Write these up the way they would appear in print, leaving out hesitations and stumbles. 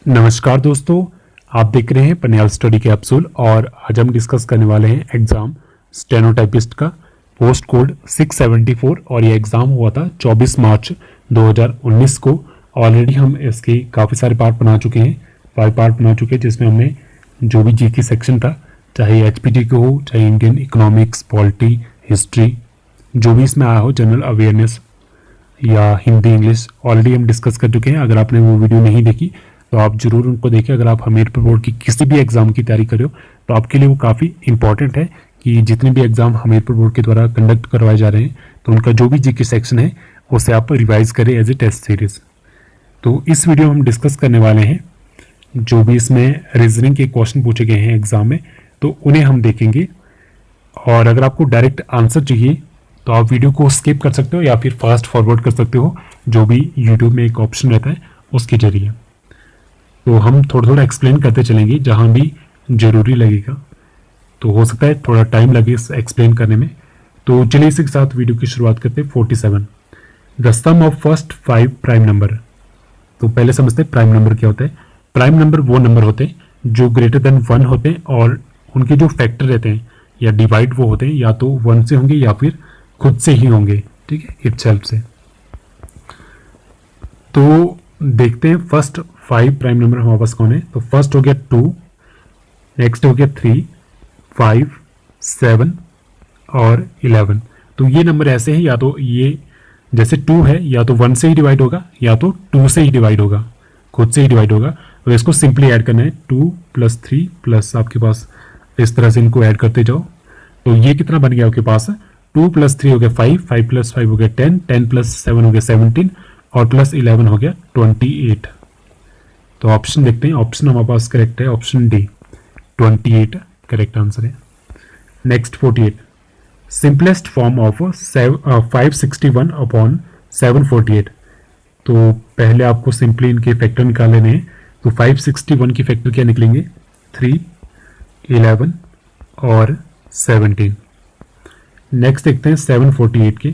नमस्कार दोस्तों, आप देख रहे हैं पनियाल स्टडी कैप्सूल और आज हम डिस्कस करने वाले हैं एग्ज़ाम स्टेनोटाइपिस्ट का पोस्ट कोड 674 और ये एग्ज़ाम हुआ था 24 मार्च 2019 को। ऑलरेडी हम इसके काफ़ी सारे पार्ट बना चुके हैं, 5 पार्ट बना चुके हैं, जिसमें हमने जो भी जीके सेक्शन था, चाहे एचपीटी के हो, चाहे इंडियन इकोनॉमिक्स, पॉलिटी, हिस्ट्री, जो भी इसमें आया हो, जनरल अवेयरनेस या हिंदी इंग्लिश, ऑलरेडी हम डिस्कस कर चुके हैं। अगर आपने वो वीडियो नहीं देखी तो आप जरूर उनको देखें। अगर आप हमीरपुर बोर्ड की किसी भी एग्ज़ाम की तैयारी कर रहे हो तो आपके लिए वो काफ़ी इंपॉर्टेंट है कि जितने भी एग्ज़ाम हमीरपुर बोर्ड के द्वारा कंडक्ट करवाए जा रहे हैं तो उनका जो भी जीके सेक्शन है उसे आप रिवाइज करें एज ए टेस्ट सीरीज। तो इस वीडियो में हम डिस्कस करने वाले हैं जो भी इसमें रीजनिंग के क्वेश्चन पूछे गए हैं एग्ज़ाम में, तो उन्हें हम देखेंगे। और अगर आपको डायरेक्ट आंसर चाहिए तो आप वीडियो को स्किप कर सकते हो या फिर फास्ट फॉरवर्ड कर सकते हो, जो भी यूट्यूब में एक ऑप्शन रहता है उसके जरिए। तो हम थोड़ा थोड़ा एक्सप्लेन करते चलेंगे जहाँ भी ज़रूरी लगेगा, तो हो सकता है थोड़ा टाइम लगे इस एक्सप्लेन करने में। तो चलिए इसी के साथ वीडियो की शुरुआत करते हैं। 47 the sum of first 5 prime number. तो पहले समझते हैं प्राइम नंबर क्या होता है। प्राइम नंबर वो नंबर होते हैं जो ग्रेटर देन 1 होते हैं और उनके जो फैक्टर रहते हैं या डिवाइड वो होते हैं या तो 1 से होंगे या फिर खुद से ही होंगे, ठीक है, इटसेल्फ से। तो देखते हैं फर्स्ट 5 प्राइम नंबर हमारे पास कौन है। तो फर्स्ट हो गया 2, नेक्स्ट हो गया 3, 5, 7 और 11। तो ये नंबर ऐसे हैं, या तो ये जैसे 2 है या तो 1 से ही डिवाइड होगा या तो 2 से ही डिवाइड होगा, खुद से ही डिवाइड होगा। तो इसको सिंपली ऐड करना है, 2 + 3 प्लस आपके पास इस तरह से इनको ऐड करते जाओ। तो ये कितना बन गया आपके पास, 2 + 3 हो गया 5, 5 + 5 हो गया 10, 10 + 7 हो गया 17 और प्लस 11 हो गया 28। तो ऑप्शन देखते हैं, ऑप्शन हमारे पास करेक्ट है, ऑप्शन डी 28 करेक्ट आंसर है। Next 48 simplest form of 561 upon 748। तो पहले आपको सिंपली इनके फैक्टर निकाल लेने हैं। तो 561 की फैक्टर क्या निकलेंगे, 3, 11 और 17। नेक्स्ट देखते हैं 748 के।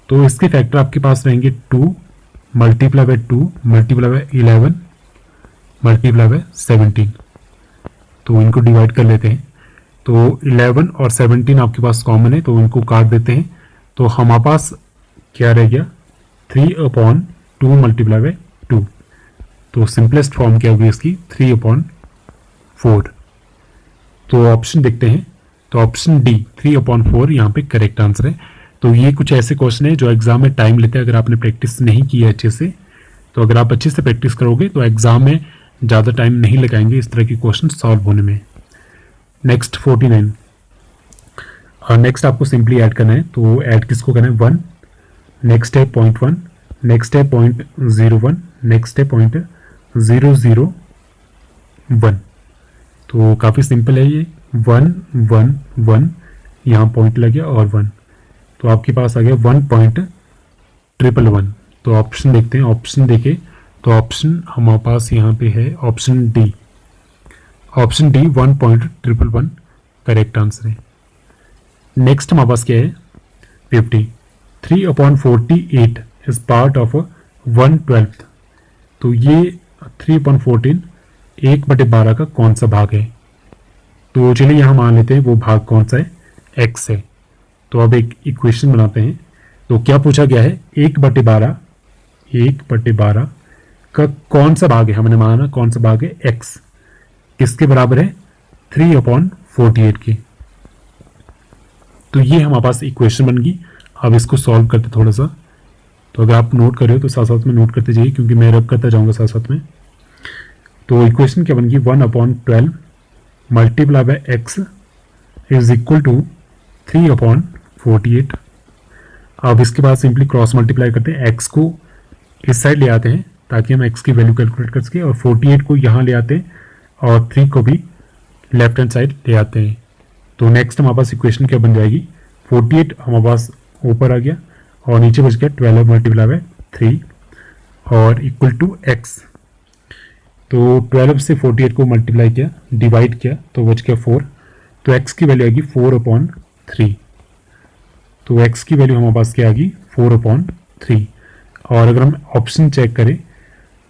तो इसके फैक्टर आपके पास रहेंगे 2 multiply by 2 multiply by 11 multiply by 17। तो इनको डिवाइड कर लेते हैं। तो 11 और 17 आपके पास कॉमन है तो इनको काट देते हैं। तो हमारे पास क्या रह गया, 3/2 मल्टीप्लाई बाय 2। तो सिंपलेस्ट फॉर्म क्या होगी इसकी, 3/4। तो ऑप्शन देखते हैं। तो ऑप्शन डी 3/4 यहाँ पे करेक्ट आंसर है। तो ये कुछ ऐसे क्वेश्चन है जो एग्जाम में टाइम लेते हैं अगर आपने प्रैक्टिस नहीं की है अच्छे से। तो अगर आप अच्छे से प्रैक्टिस करोगे तो एग्जाम में ज़्यादा टाइम नहीं लगाएंगे इस तरह के क्वेश्चन सॉल्व होने में। नेक्स्ट 49 और नेक्स्ट आपको सिंपली ऐड करना है। तो ऐड किसको करना है, 1, नेक्स्ट है 0.1, नेक्स्ट है 0.01, नेक्स्ट है 0.001। तो काफ़ी सिंपल है ये, 1 1 1 यहाँ पॉइंट लग गया और 1, तो आपके पास आ गया 1.111। तो ऑप्शन देखते हैं, ऑप्शन देखें तो ऑप्शन हमारे पास यहाँ पे है option D, option D 1.111 correct answer है। नेक्स्ट हमारे पास क्या है, 50 3/48 इज पार्ट ऑफ 1/12। तो ये 3/14 1/12 का कौन सा भाग है। तो चलिए यहाँ मान लेते हैं वो भाग कौन सा है, x है। तो अब एक इक्वेशन बनाते हैं। तो क्या पूछा गया है, 1/12 का कौन सा भाग है, हमने माना कौन सा भाग है, x किसके बराबर है, 3/48 के। तो ये हमारे पास इक्वेशन बन गई। अब इसको सॉल्व करते थोड़ा सा। तो अगर आप नोट कर रहे हो तो साथ साथ में नोट करते जाइए क्योंकि मैं रब करता जाऊंगा साथ साथ में। तो इक्वेशन क्या बन गई, 1/12 multiply by x is equal to 3/48। अब इसके बाद सिंपली क्रॉस मल्टीप्लाई करते हैं, x को इस साइड ले आते हैं ताकि हम x की वैल्यू कैलकुलेट कर सके और 48 को यहाँ ले आते हैं और 3 को भी लेफ्ट हैंड साइड ले आते हैं। तो नेक्स्ट हमारे पास इक्वेशन क्या बन जाएगी, 48 हमारे पास ऊपर आ गया और नीचे बच गया 12 मल्टीप्लाई बाय 3 और इक्वल टू x। तो 12 से 48 को मल्टीप्लाई किया, डिवाइड किया तो बच गया 4। तो x की वैल्यू आएगी 4/3। तो x की वैल्यू हमारे पास क्या आ गई, 4/3। और अगर हम ऑप्शन चेक करें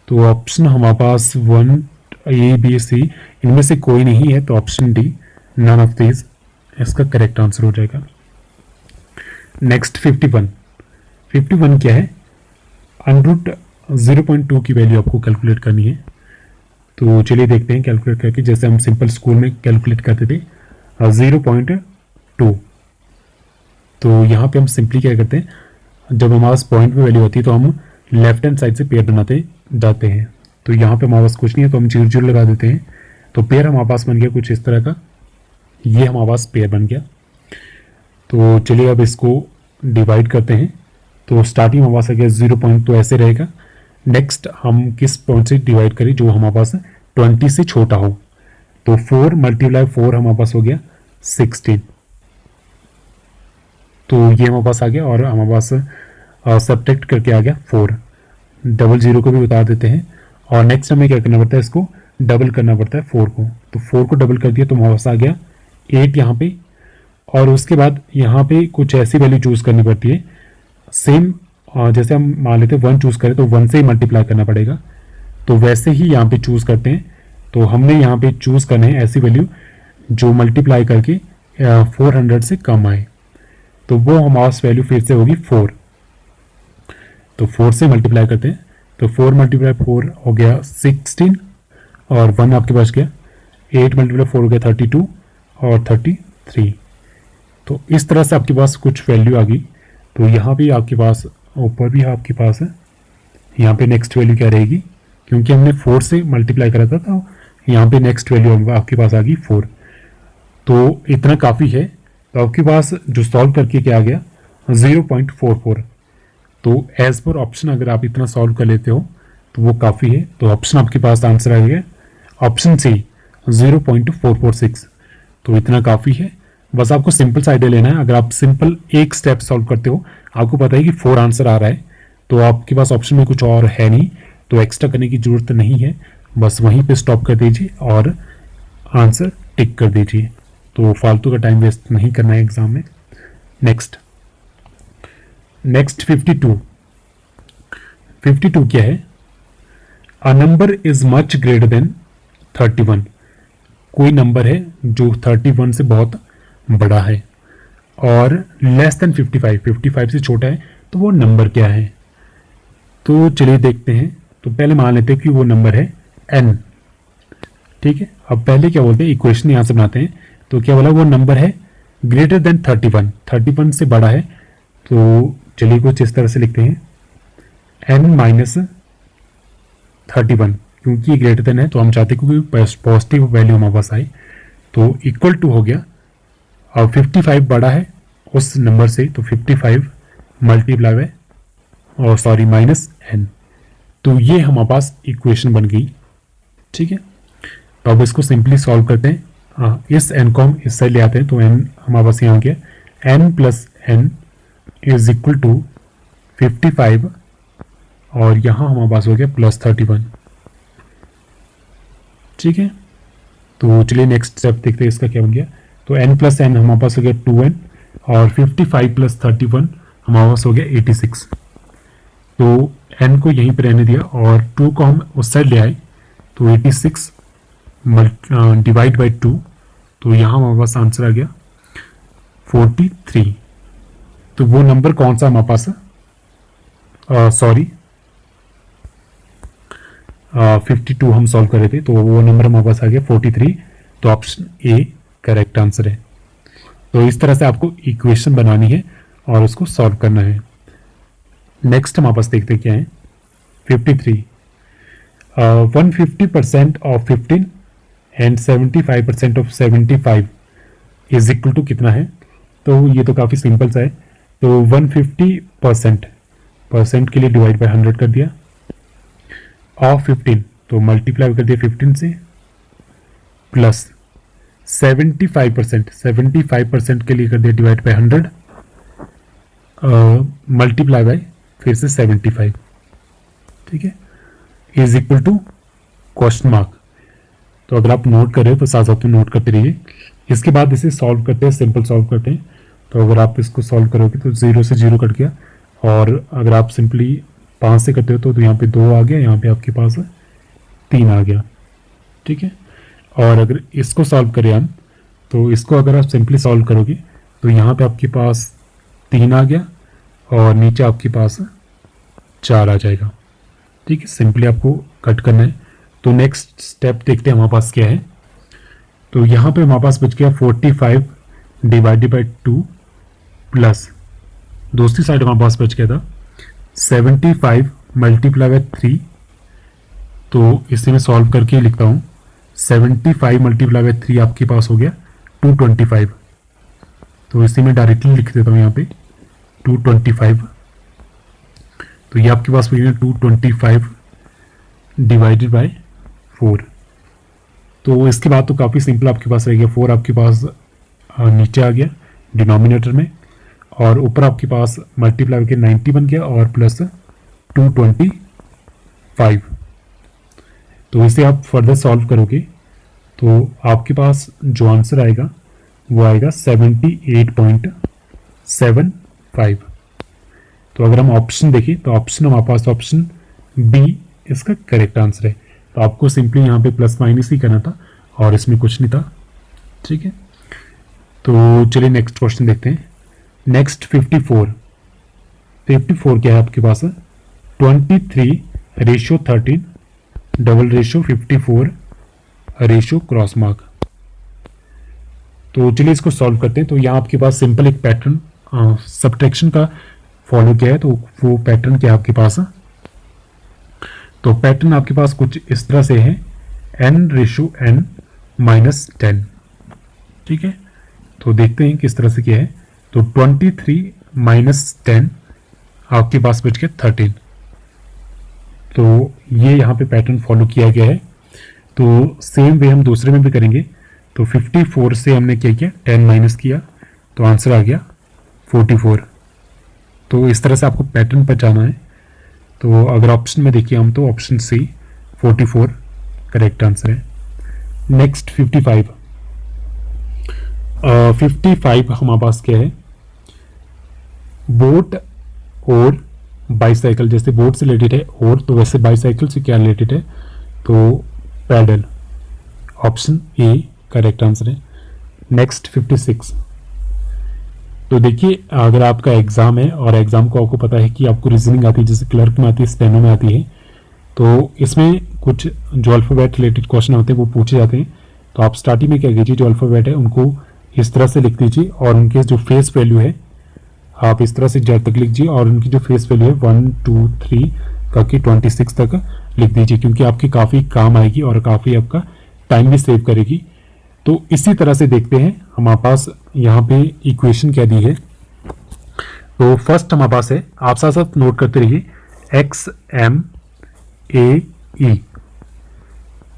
तो ऑप्शन हमारे पास 1 ए बी सी इनमें से कोई नहीं है, तो option D none of this इसका करेक्ट आंसर हो जाएगा। नेक्स्ट 51 क्या है? अंडर 0.2 की वैल्यू आपको कैलकुलेट करनी है। तो चलिए देखते हैं कैलकुलेट करके, जैसे हम सिंपल स्कूल में कैलकुलेट करते थे 0.2। तो यहाँ पे हम सिंपली क्या करते हैं, जब हमारे पास पॉइंट में वैल्यू होती है तो हम लेफ्ट हैंड साइड से पेयर बनाते जाते हैं। तो यहाँ पे हमारे पास कुछ नहीं है तो हम 0 0 लगा देते हैं, तो पेयर हमारे पास बन गया कुछ इस तरह का, ये हमारे पास पेयर बन गया। तो चलिए अब इसको डिवाइड करते हैं। तो स्टार्टिंग हमारे पास आ गया 0. तो ऐसे रहेगा। नेक्स्ट हम किस पॉइंट से डिवाइड करें जो हमारे पास 20 से छोटा हो। तो 4 × 4 हमारे पास हो गया 16। तो ये हमारे पास आ गया और हमारे पास सब्ट्रैक्ट करके आ गया 4। डबल 0 को भी बता देते हैं। और नेक्स्ट हमें क्या करना पड़ता है, इसको डबल करना पड़ता है 4 को। तो 4 को डबल कर दिया तो हमारे पास आ गया 8 यहाँ पे। और उसके बाद यहाँ पे कुछ ऐसी वैल्यू चूज करनी पड़ती है सेम, जैसे हम मान लेते हैं 1 चूज करें तो 1 से ही मल्टीप्लाई करना पड़ेगा। तो वैसे ही यहाँ पे चूज करते हैं। तो हमने यहाँ पे चूज करने हैं ऐसी वैल्यू जो मल्टीप्लाई करके 400 से कम आए। तो वो हमारे पास वैल्यू फिर से होगी 4। तो 4 से मल्टीप्लाई करते हैं। तो 4 × 4 हो गया 16 और 1 आपके पास गया। 8 × 4 हो गया 32 और 33। तो इस तरह से आपके पास कुछ वैल्यू आ गई। तो यहाँ भी आपके पास ऊपर भी आपके पास है, यहाँ पे नेक्स्ट वैल्यू क्या रहेगी, क्योंकि हमने 4 से मल्टीप्लाई करा था तो यहाँ पे नेक्स्ट वैल्यू आपके पास आ गई 4। तो इतना काफ़ी है। तो आपके पास जो सॉल्व करके क्या आ गया 0.44। तो एज पर ऑप्शन अगर आप इतना सॉल्व कर लेते हो तो वो काफ़ी है। तो ऑप्शन आपके पास आंसर आ गया ऑप्शन सी 0.446। तो इतना काफ़ी है। बस आपको सिंपल सा आइडिया लेना है। अगर आप सिंपल एक स्टेप सॉल्व करते हो, आपको पता है कि 4 आंसर आ रहा है, तो आपके पास ऑप्शन में कुछ और है नहीं, तो एक्स्ट्रा करने की जरूरत नहीं है। बस वहीं पे स्टॉप कर दीजिए और आंसर टिक कर दीजिए। तो फालतू का टाइम वेस्ट नहीं करना है एग्जाम में। नेक्स्ट 52 क्या है? A number is much greater than 31। कोई नंबर है जो 31 से बहुत बड़ा है और लेस देन 55 से छोटा है, तो वो नंबर क्या है? तो चलिए देखते हैं। तो पहले मान लेते हैं कि वो नंबर है n। ठीक है, अब पहले क्या बोलते हैं, इक्वेशन यहां से बनाते हैं। तो क्या बोला, वो नंबर है ग्रेटर देन 31 से बड़ा है। तो चलिए कुछ इस तरह से लिखते हैं n - 31, क्योंकि ये ग्रेटर देन है तो हम चाहते हैं क्योंकि पॉजिटिव वैल्यू हमारे पास आए। तो इक्वल टू हो गया, और 55 बड़ा है उस नंबर से, तो 55 मल्टीप्लाई बाय और सॉरी माइनस n। तो ये हमारे पास इक्वेशन बन गई। ठीक है, तो अब इसको सिंपली सॉल्व करते हैं। इस n को हम इस साइड ले आते हैं, तो n हमारे पास यहाँ गया n + n is equal to 55 और यहाँ हमारे पास हो गया +31। ठीक है, तो चलिए नेक्स्ट स्टेप देखते हैं इसका क्या बन गया। तो n + n हमारे पास हो गया 2n और 55 + 31 हमारे पास हो गया 86। तो n को यहीं पर रहने दिया और 2 को हम उस साइड ले आए, तो 86 डिवाइड बाई 2, तो यहाँ हमारे पास आंसर आ गया 43। तो वो नंबर कौन सा हमारे पास है, सॉरी 52 हम सॉल्व कर रहे थे, तो वो नंबर हमारे पास आ गया 43। तो ऑप्शन ए करेक्ट आंसर है। तो इस तरह से आपको इक्वेशन बनानी है और उसको सॉल्व करना है। नेक्स्ट हमारे पास देखते क्या है 53। 150% of 15 and 75% of 75 is equal to कितना है? तो ये तो काफ़ी सिंपल सा है। तो 150% के लिए डिवाइड बाय 100 कर दिया, ऑफ 15 तो मल्टीप्लाई कर दिया 15 से, प्लस 75% के लिए कर दिया डिवाइड बाय 100, मल्टीप्लाई बाय फिर से 75। ठीक है, is equal to question mark. तो अगर आप नोट कर रहे हो तो साथ साथ में नोट करते रहिए। इसके बाद इसे सॉल्व करते हैं, सिंपल सॉल्व करते हैं। तो अगर आप इसको सॉल्व करोगे तो 0 से 0 कट गया, और अगर आप सिंपली 5 से करते हो तो यहाँ पे 2 आ गया, यहाँ पे आपके पास 3 आ गया। ठीक है, और अगर इसको सॉल्व करें हम, तो इसको अगर आप सिंपली सॉल्व करोगे तो यहाँ पे आपके पास 3 आ गया और नीचे आपके पास 4 आ जाएगा। ठीक है, सिंपली आपको कट करना है। तो नेक्स्ट स्टेप देखते हैं हमारे पास क्या है। तो यहाँ पे हमारे पास बच गया 45 डिवाइडेड बाई 2 प्लस दूसरी साइड हमारे पास बच गया था 75 मल्टीप्लाई बाई 3। तो इसे मैं सॉल्व करके लिखता हूँ, 75 मल्टीप्लाई बाई 3 आपके पास हो गया 225। तो इसे मैं डायरेक्टली लिख देता हूँ यहाँ पे 225। तो ये आपके पास हो गया 225 डिवाइडेड बाई 4। तो इसके बाद तो काफ़ी सिंपल आपके पास रह गया, 4 आपके पास नीचे आ गया डिनोमिनेटर में, और ऊपर आपके पास मल्टीप्लाई करके 90 बन गया और प्लस 225। तो इसे आप फर्दर सॉल्व करोगे तो आपके पास जो आंसर आएगा वो आएगा 78.75। तो अगर हम ऑप्शन देखें तो ऑप्शन हमारे पास ऑप्शन बी इसका करेक्ट आंसर है। तो आपको सिंपली यहाँ पे प्लस माइनस ही करना था और इसमें कुछ नहीं था। ठीक है, तो चलिए नेक्स्ट क्वेश्चन देखते हैं। नेक्स्ट 54 क्या है आपके पास? 23:13 double ratio 54 ratio cross mark. तो चलिए इसको सॉल्व करते हैं। तो यहाँ आपके पास सिंपल एक पैटर्न सब्ट्रैक्शन का फॉलो किया है। तो वो पैटर्न क्या है आपके पास? तो पैटर्न आपके पास कुछ इस तरह से है, n/n - 10। ठीक है, तो देखते हैं किस तरह से क्या है। तो 23 - 10 आपके पास बच गया 13। तो ये यहाँ पे पैटर्न फॉलो किया गया है। तो सेम वे हम दूसरे में भी करेंगे। तो 54 से हमने क्या किया, 10 माइनस किया, तो आंसर आ गया 44। तो इस तरह से आपको पैटर्न पहचाना है। तो अगर ऑप्शन में देखिए हम, तो ऑप्शन सी 44 करेक्ट आंसर है। नेक्स्ट 55 हमारे पास क्या है? बोट और बाईसाइकिल। जैसे बोट से रिलेटेड है और, तो वैसे बाईसाइकिल से क्या रिलेटेड है? तो pedal. Option A correct answer है। नेक्स्ट 56। तो देखिए अगर आपका एग्जाम है और एग्जाम को आपको पता है कि आपको रीजनिंग आती है, जैसे क्लर्क में आती है, स्टेनो में आती है, तो इसमें कुछ जो अल्फ़ाबेट रिलेटेड क्वेश्चन होते हैं वो पूछे जाते हैं। तो आप स्टार्टिंग में क्या कीजिए, जो अल्फ़ाबेट है उनको इस तरह से लिख दीजिए और उनके जो फेस वैल्यू है आप इस तरह से जेड तक लिख दीजिए, और उनकी जो फेस वैल्यू है 1 2 3 करके 26 तक लिख दीजिए, क्योंकि आपकी काफ़ी काम आएगी और काफ़ी आपका टाइम भी सेव करेगी। तो इसी तरह से देखते हैं हमारे पास यहाँ पे इक्वेशन क्या दी है। तो फर्स्ट हमारे पास है, आप साथ साथ नोट करते रहिए, XMAE।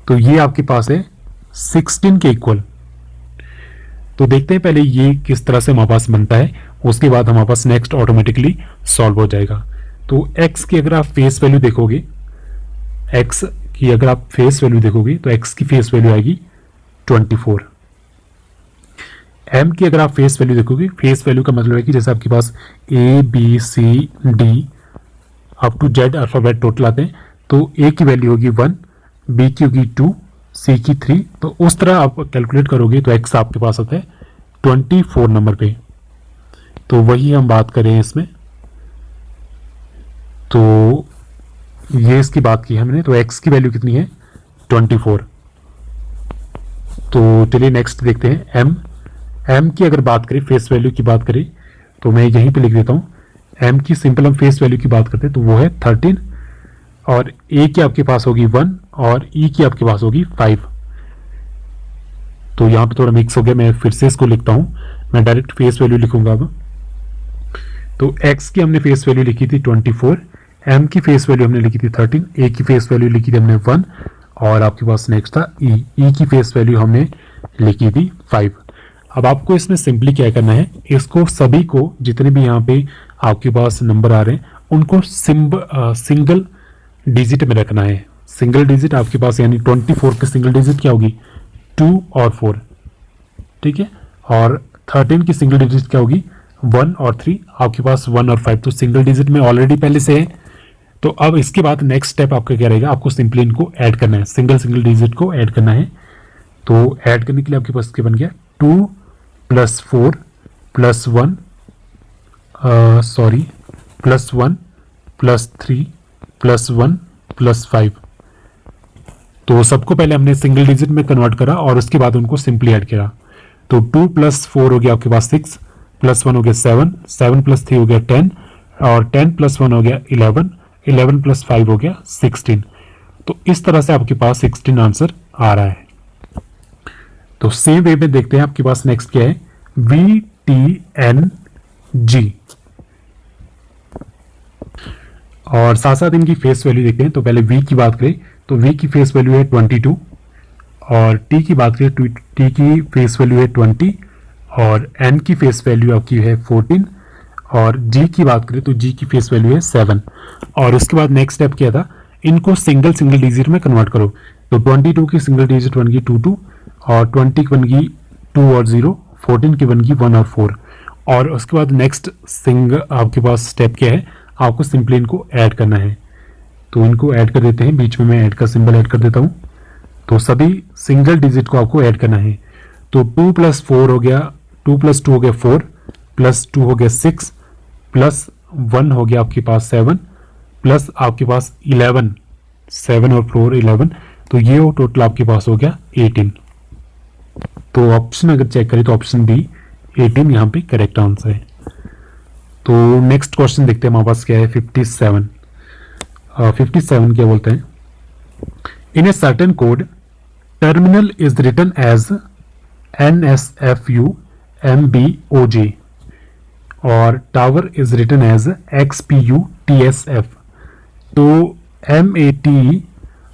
तो ये आपके पास है 16 के इक्वल। तो देखते हैं पहले ये किस तरह से हमारे पास बनता है, उसके बाद हमारे पास नेक्स्ट ऑटोमेटिकली सॉल्व हो जाएगा। तो x की अगर आप फेस वैल्यू देखोगे, x की अगर आप फेस वैल्यू देखोगे तो x की फेस वैल्यू आएगी 24। m की अगर आप फेस वैल्यू देखोगे, फेस वैल्यू का मतलब है कि जैसे आपके पास A B C D up to Z alphabet total आते हैं, तो A की वैल्यू होगी 1, B की होगी 2, C की 3। तो उस तरह आप कैलकुलेट करोगे तो x आपके पास आता है 24 नंबर पे। तो वही हम बात करें इसमें। तो ये इसकी बात की हमने, तो x की वैल्यू कितनी है? 24। तो चलिए नेक्स्ट देखते हैं m की अगर बात करें, फेस वैल्यू की बात करें, तो मैं यहीं पे लिख देता हूँ। m की सिंपल हम फेस वैल्यू की बात करते हैं तो वो है 13, और a की आपके पास होगी 1 और e की आपके पास होगी 5। तो यहाँ पे थोड़ा मिक्स हो गया, मैं फिर से इसको लिखता हूँ, मैं डायरेक्ट फेस वैल्यू लिखूंगा अब। तो x की हमने फेस वैल्यू लिखी थी 24, m की फेस वैल्यू हमने लिखी थी 13, a की फेस वैल्यू लिखी थी हमने 1, और आपके पास नेक्स्ट था e की फेस वैल्यू हमने लिखी थी 5। अब आपको इसमें सिंपली क्या करना है, इसको सभी को जितने भी यहाँ पे आपके पास नंबर आ रहे हैं उनको सिंगल डिजिट में रखना है। सिंगल डिजिट आपके पास, यानी 24 की सिंगल डिजिट क्या होगी? 2 और 4। ठीक है, और 13 की सिंगल डिजिट क्या होगी? 1 और 3। आपके पास 1 और 5। तो सिंगल डिजिट में ऑलरेडी पहले से है, तो अब इसके बाद नेक्स्ट स्टेप आपका क्या रहेगा, आपको सिंपली इनको ऐड करना है, सिंगल सिंगल डिजिट को ऐड करना है। तो ऐड करने के लिए आपके पास क्या बन गया, 2 + 4 + 1 +1 +3 +1 +5। तो सबको पहले हमने सिंगल डिजिट में कन्वर्ट करा और उसके बाद उनको सिंपली ऐड किया। तो 2 + 4 हो गया आपके पास 6 +1 हो गया 7 7 + 3 हो गया 10 और 10 + 1 हो गया 11 11 + 5 हो गया 16। तो इस तरह से आपके पास 16 आंसर आ रहा है। तो सेम वे में देखते हैं आपके पास नेक्स्ट क्या है, VTNG और साथ साथ इनकी फेस वैल्यू देखते हैं। तो पहले V की बात करें तो V की फेस वैल्यू है 22 और T की बात करें T की फेस वैल्यू है 20 और N की फेस वैल्यू आपकी है 14 और G की बात करें तो G की फेस वैल्यू है 7। और उसके बाद नेक्स्ट स्टेप क्या था, इनको सिंगल सिंगल डिजिट में कन्वर्ट करो। तो 22 की सिंगल डिजिट बनेगी 22 और 20 की बनेगी 2 और 0, 14 की बनेगी 1 और 4। और उसके बाद नेक्स्ट आपके पास स्टेप क्या है, आपको सिंपली इनको ऐड करना है। तो इनको ऐड कर देते हैं, बीच में मैं ऐड का सिंबल ऐड कर देता हूँ। तो सभी सिंगल डिजिट को आपको ऐड करना है। तो 2 + 4 हो गया, 2 + 2 हो गया 4 + 2 हो गया 6 +1 हो गया आपके पास 7 प्लस आपके पास 11, 7 और 4 11। तो ये टोटल आपके पास हो गया 18। तो ऑप्शन अगर चेक करें तो ऑप्शन बी 18 यहाँ पे करेक्ट आंसर है। तो नेक्स्ट क्वेश्चन देखते हैं हमारे पास क्या है, 57। 57 क्या बोलते हैं, in a certain code terminal is written as NSFU MBOJ और tower is written as XPU TSF। तो MAT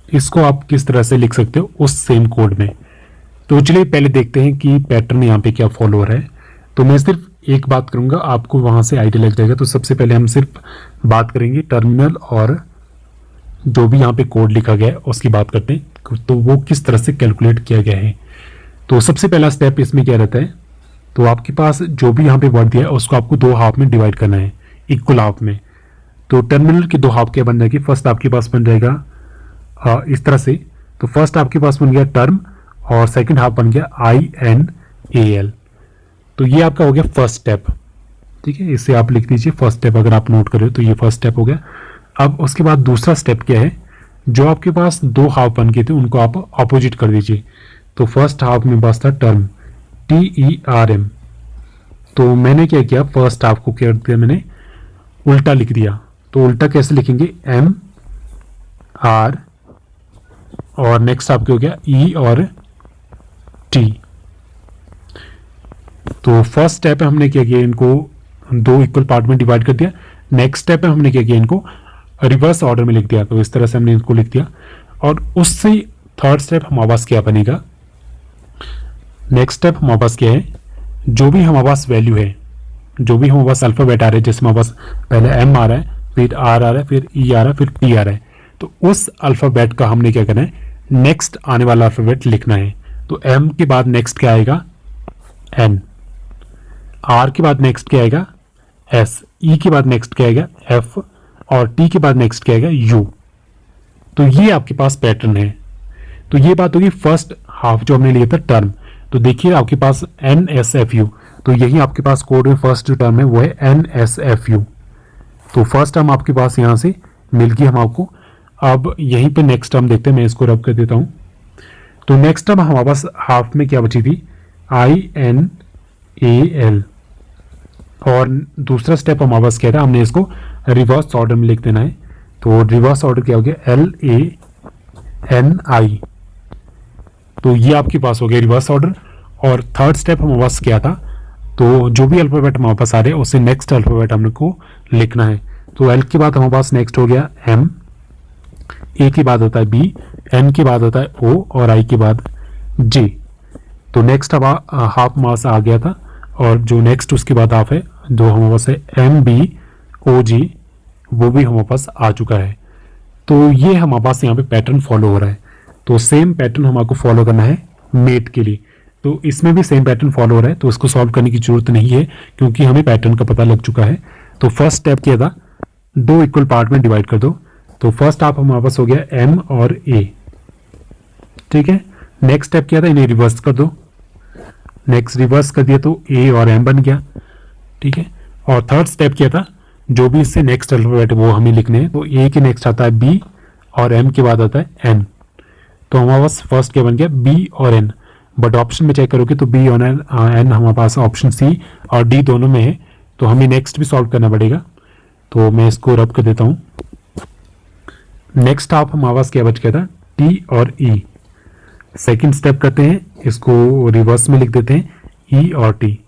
इसको आप किस तरह से लिख सकते हो उस सेम कोड में। तो चलिए पहले देखते हैं कि पैटर्न यहाँ पे क्या फॉलो हो रहा है। तो मैं सिर्फ एक बात करूंगा, आपको वहां से आइडिया लग जाएगा। तो सबसे पहले हम सिर्फ बात करेंगे टर्मिनल और जो भी यहाँ पे कोड लिखा गया है उसकी बात करते हैं, तो वो किस तरह से कैलकुलेट किया गया है। तो सबसे पहला स्टेप इसमें क्या रहता है, तो आपके पास जो भी यहाँ पे वर्ड दिया है उसको आपको 2 हाफ में डिवाइड करना है, इक्वल हाफ में। तो टर्मिनल की 2 हाफ क्या बन जाएगी, फर्स्ट आपके पास बन जाएगा इस तरह से। तो फर्स्ट आपके पास बन गया टर्म और सेकंड हाफ बन गया INAL। तो ये आपका हो गया फर्स्ट स्टेप, ठीक है। इसे आप लिख दीजिए फर्स्ट स्टेप, अगर आप नोट करें तो ये फर्स्ट स्टेप हो गया। अब उसके बाद दूसरा स्टेप क्या है, जो आपके पास 2 हाफ बन गए थे उनको आप अपोजिट कर दीजिए। तो फर्स्ट हाफ में बस था टर्म TERM। तो मैंने क्या किया, फर्स्ट हाफ को क्या किया, मैंने उल्टा लिख दिया। तो उल्टा कैसे लिखेंगे, MR और नेक्स्ट आपके हो गया E और T। तो फर्स्ट स्टेप है हमने क्या किया, इनको 2 इक्वल पार्ट में डिवाइड कर दिया। नेक्स्ट स्टेप है हमने क्या किया, इनको रिवर्स ऑर्डर में लिख दिया। तो इस तरह से हमने इनको लिख दिया। और उससे थर्ड स्टेप हमारे पास क्या बनेगा, नेक्स्ट स्टेप हमारे पास क्या है, जो भी हमारे पास वैल्यू है, जो भी हमारे पास अल्फाबेट आ रहे हैं, जैसे हमारे पास पहले M आ रहा है, फिर R आ रहा है, फिर E आ रहा है, फिर T आ रहा है। तो उस अल्फाबेट का हमने क्या करना है, नेक्स्ट आने वाला अल्फाबेट लिखना है। तो M के बाद नेक्स्ट क्या आएगा, N। R के बाद नेक्स्ट क्या आएगा, S। E के बाद नेक्स्ट क्या आएगा, F। और T के बाद नेक्स्ट क्या आएगा, U। तो ये आपके पास पैटर्न है। तो ये बात होगी फर्स्ट हाफ जो हमने लिया था टर्म। तो देखिए आपके पास NSFU, तो यही आपके पास कोड में फर्स्ट जो टर्म है वो है NSFU। तो फर्स्ट टर्म आपके पास यहाँ से मिल गई हम आपको। अब यहीं पे नेक्स्ट टर्म देखते हैं, मैं इसको रब कर देता हूँ। तो नेक्स्ट टर्म हमारे पास हाफ में क्या बची थी, INAL। और दूसरा स्टेप हमारे पास क्या था, हमने इसको रिवर्स ऑर्डर में लिख देना है। तो रिवर्स ऑर्डर क्या हो गया, LANI। तो ये आपके पास हो गया रिवर्स ऑर्डर। और थर्ड स्टेप हमारे पास क्या था, तो जो भी अल्फाबेट हमारे पास आ रहे हैं उससे नेक्स्ट अल्फाबेट हमने को लिखना है। तो L के बाद हमारे पास नेक्स्ट हो गया M, A के बाद होता है B, N के बाद होता है O और I के बाद J। तो नेक्स्ट हाफ मास आ गया था और जो नेक्स्ट उसके बाद हाफ है जो हमारे पास है MBOG, वो भी हमारे पास आ चुका है। तो ये हमारे पास यहाँ पे पैटर्न फॉलो हो रहा है। तो सेम पैटर्न हमारे फॉलो करना है मेट के लिए। तो इसमें भी सेम पैटर्न फॉलो हो रहा है, तो इसको सॉल्व करने की जरूरत नहीं है क्योंकि हमें पैटर्न का पता लग चुका है। तो फर्स्ट स्टेप क्या था, 2 इक्वल पार्ट में डिवाइड कर दो। तो फर्स्ट आप हमारे पास हो गया एम और ए, ठीक है। नेक्स्ट स्टेप क्या था, इन्हें रिवर्स कर दो, नेक्स्ट रिवर्स कर दिया तो ए और एम बन गया, ठीक है। और थर्ड स्टेप क्या था, जो भी इससे नेक्स्ट अल्फाबेट वो हमें लिखने हैं, तो ए के नेक्स्ट आता है बी और एम के बाद आता है एन, तो हमारे पास फर्स्ट क्या बन गया बी और एन। बट ऑप्शन में चेक करोगे तो बी और एन हमारे पास ऑप्शन सी और डी दोनों में है, तो हमें नेक्स्ट भी सॉल्व करना पड़ेगा। तो मैं इसको रब कर देता हूँ। नेक्स्ट आप हमारे पास क्या बच गया था, टी और ई। सेकेंड स्टेप करते हैं, इसको रिवर्स में लिख देते हैं ई और टी,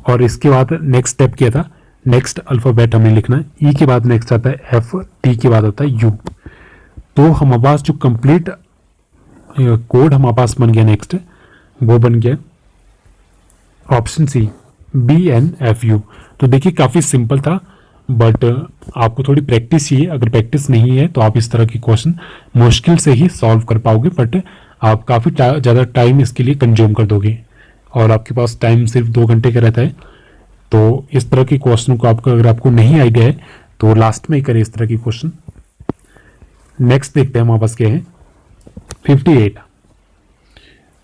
और इसके बाद नेक्स्ट स्टेप क्या था, नेक्स्ट अल्फाबेट हमें लिखना है, ई के बाद नेक्स्ट आता है एफ, टी के बाद आता है यू। तो हमारे पास जो कंप्लीट कोड हमारे पास बन गया नेक्स्ट, वो बन गया option C B N F U. तो देखिए काफ़ी सिंपल था, बट आपको थोड़ी प्रैक्टिस चाहिए। अगर प्रैक्टिस नहीं है तो आप इस तरह के क्वेश्चन मुश्किल से ही सॉल्व कर पाओगे, बट आप काफ़ी ज़्यादा टाइम इसके लिए कंज्यूम कर दोगे, और आपके पास टाइम सिर्फ 2 घंटे का रहता है। तो इस तरह के क्वेश्चन को अगर आपको नहीं आइडिया है तो लास्ट में ही करें इस तरह के क्वेश्चन। नेक्स्ट देखते हैं हमारे पास क्या है, 58।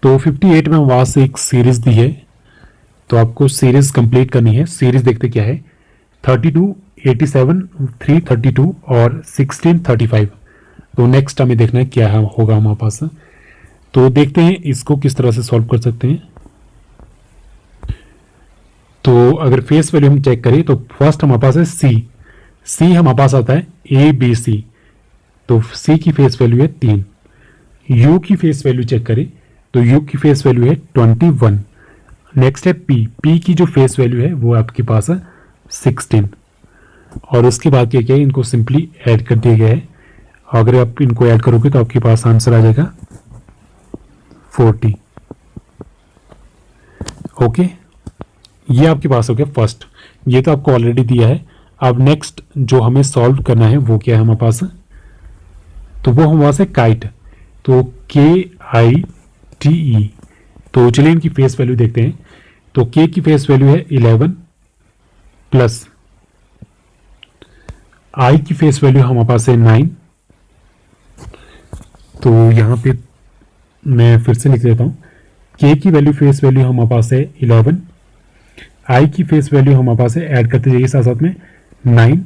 तो 58 में वहाँ से एक सीरीज दी है, तो आपको सीरीज कंप्लीट करनी है। सीरीज देखते क्या है, 32, 87, 332 और 1635। तो नेक्स्ट हमें देखना है क्या होगा हमारे पास। तो देखते हैं इसको किस तरह से सॉल्व कर सकते हैं। तो अगर फेस वैल्यू हम चेक करें तो फर्स्ट हमारे पास है सी, सी हमारे पास आता है ए बी सी, तो सी की फेस वैल्यू है 3। यू की फेस वैल्यू चेक करें तो यू की फेस वैल्यू है 21। नेक्स्ट है पी, पी की जो फेस वैल्यू है वो आपके पास है 16, और उसके बाद क्या क्या है, इनको सिंपली ऐड कर दिया गया है। अगर आप इनको ऐड करोगे तो आपके पास आंसर आ जाएगा 40। ओके, ये आपके पास हो गया फर्स्ट, ये तो आपको ऑलरेडी दिया है। अब नेक्स्ट जो हमें सॉल्व करना है वो क्या है हमारे पास, तो वो हमारे पास है काइट, तो KITE। तो चलिए इनकी फेस वैल्यू देखते हैं। तो के की फेस वैल्यू है 11 प्लस आई की फेस वैल्यू हमारे पास है 9। तो यहां पे मैं फिर से लिख देता हूं, के की वैल्यू फेस वैल्यू हमारे पास है 11, आई की फेस वैल्यू हमारे पास है, ऐड करते जाइए साथ साथ में 9।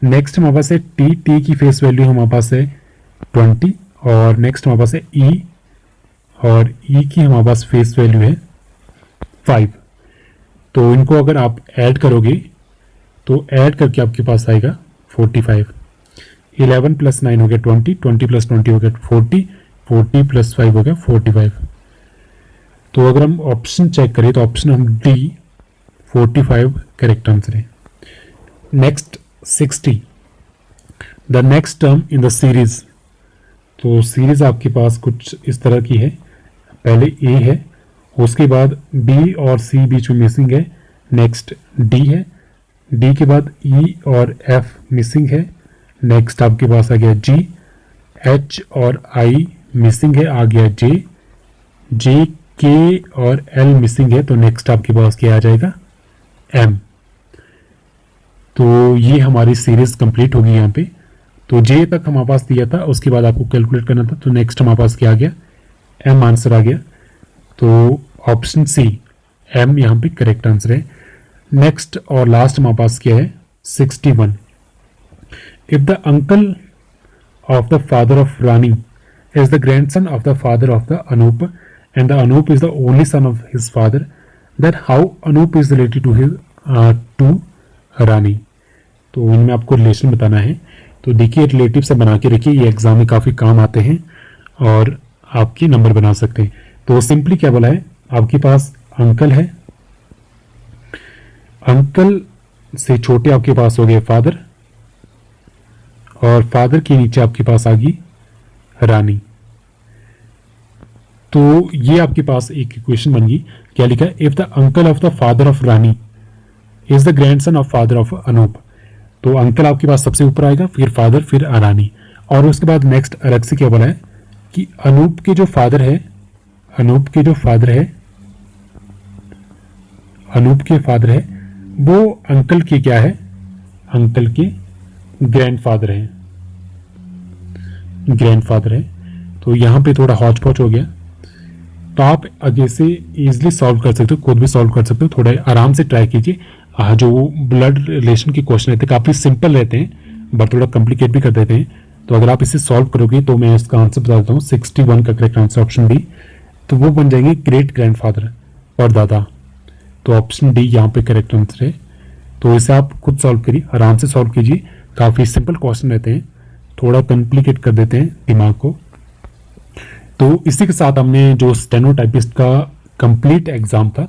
नेक्स्ट हमारे पास है टी, टी की फेस वैल्यू हमारे पास है 20, और नेक्स्ट हमारे पास है ई, और ई की हमारे पास फेस वैल्यू है 5। तो इनको अगर आप ऐड करोगे तो ऐड करके आपके पास आएगा 45। 11 प्लस 9 हो गया 20, 20 प्लस 20 हो गया 40, 40 प्लस 5 हो गया 45। तो अगर हम ऑप्शन चेक करें तो ऑप्शन हम डी 45 करेक्ट आंसर है। Next 60, the next term in the series. तो सीरीज आपके पास कुछ इस तरह की है, पहले ए है, उसके बाद बी और सी बीच में मिसिंग है, नेक्स्ट डी है, डी के बाद ई और एफ मिसिंग है, नेक्स्ट आपके पास आ गया जी, एच और आई मिसिंग है, आ गया जे, जे के और एल मिसिंग है, तो नेक्स्ट आपके पास क्या आ जाएगा एम। तो ये हमारी सीरीज कंप्लीट होगी यहाँ पे। तो जे तक हमारे पास दिया था, उसके बाद आपको कैलकुलेट करना था, तो नेक्स्ट हमारे पास क्या आ गया एम आंसर आ गया। तो ऑप्शन सी एम यहाँ पे करेक्ट आंसर है। नेक्स्ट और लास्ट हमारे पास क्या है 61, if the uncle of the father of Rani is the grandson of the father of the Anoop and the Anoop is the only son of his father, then how Anoop is related to his to Rani. तो इनमें आपको relation बताना है। तो देखिए relative से बना के रखिए, ये एग्जाम में काफ़ी काम आते हैं और आपके नंबर बना सकते हैं। तो सिंपली क्या बोला है, आपके पास अंकल है, अंकल से छोटे आपके पास हो गए फादर, और फादर के नीचे आपके पास आ गई रानी। तो ये आपके पास एक इक्वेशन बन गई, क्या लिखा है, if the uncle of the father of Rani is the grandson of father of Anoop. तो अंकल आपके पास सबसे ऊपर आएगा, फिर फादर, फिर रानी, और उसके बाद नेक्स्ट अलग से क्या बोला है कि अनूप के जो फादर है, अनूप के जो फादर है, अनूप के फादर है वो अंकल के क्या है, अंकल के ग्रैंडफादर हैं। ग्रैंडफादर है। तो यहाँ पे थोड़ा हॉच पॉच हो गया, तो आप आगे से इजीली सॉल्व कर सकते हो, खुद भी सॉल्व कर सकते हो। थोड़ा आराम से ट्राई कीजिए। जो ब्लड रिलेशन के क्वेश्चन रहते हैं काफ़ी सिंपल रहते हैं, बट थोड़ा कॉम्प्लिकेट भी कर देते हैं। तो अगर आप इसे सॉल्व करोगे तो मैं इसका आंसर बता देता हूँ, 61 का करेक्ट आंसर ऑप्शन डी। तो वो बन जाएंगे ग्रेट ग्रैंडफादर और दादा। तो ऑप्शन डी यहाँ पे करेक्ट आंसर है। तो इसे आप खुद सॉल्व करिए, आराम से सॉल्व कीजिए। काफ़ी सिंपल क्वेश्चन रहते हैं, थोड़ा कॉम्प्लिकेट कर देते हैं दिमाग को। तो इसी के साथ हमने जो स्टेनोटाइपिस्ट का कंप्लीट एग्जाम था,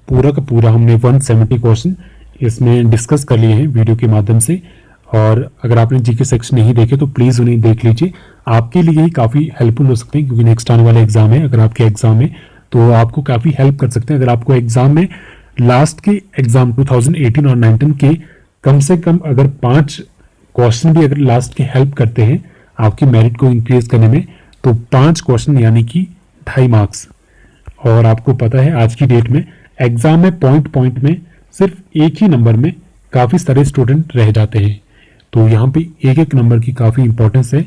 पूरा का पूरा हमने 170 क्वेश्चन इसमें डिस्कस कर लिए हैं वीडियो के माध्यम से। और अगर आपने जीके सेक्शन नहीं देखे तो प्लीज़ उन्हें देख लीजिए, आपके लिए ही काफ़ी हेल्पफुल हो सकते हैं, क्योंकि नेक्स्ट आने वाला एग्जाम है। अगर आपके एग्जाम में तो आपको काफ़ी हेल्प कर सकते हैं। अगर आपको एग्जाम में लास्ट के एग्जाम 2018 और 19 के कम से कम अगर 5 क्वेश्चन भी अगर लास्ट के हेल्प करते हैं आपकी मेरिट को इंक्रीज करने में, तो 5 क्वेश्चन यानी कि 2.5 मार्क्स। और आपको पता है आज की डेट में एग्जाम में पॉइंट में सिर्फ एक ही नंबर में काफ़ी सारे स्टूडेंट रह जाते हैं। तो यहाँ पे एक एक नंबर की काफ़ी इंपॉर्टेंस है।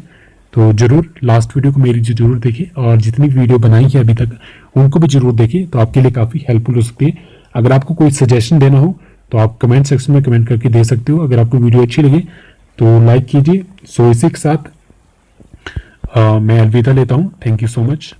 तो जरूर लास्ट वीडियो को मेरी जरूर देखिए, और जितनी वीडियो बनाई है अभी तक उनको भी जरूर देखिए, तो आपके लिए काफ़ी हेल्पफुल हो सकती है। अगर आपको कोई सजेशन देना हो तो आप कमेंट सेक्शन में कमेंट करके दे सकते हो। अगर आपको वीडियो अच्छी लगे तो लाइक कीजिए। सो इसी के साथ मैं अलविदा लेता हूँ। Thank you so much.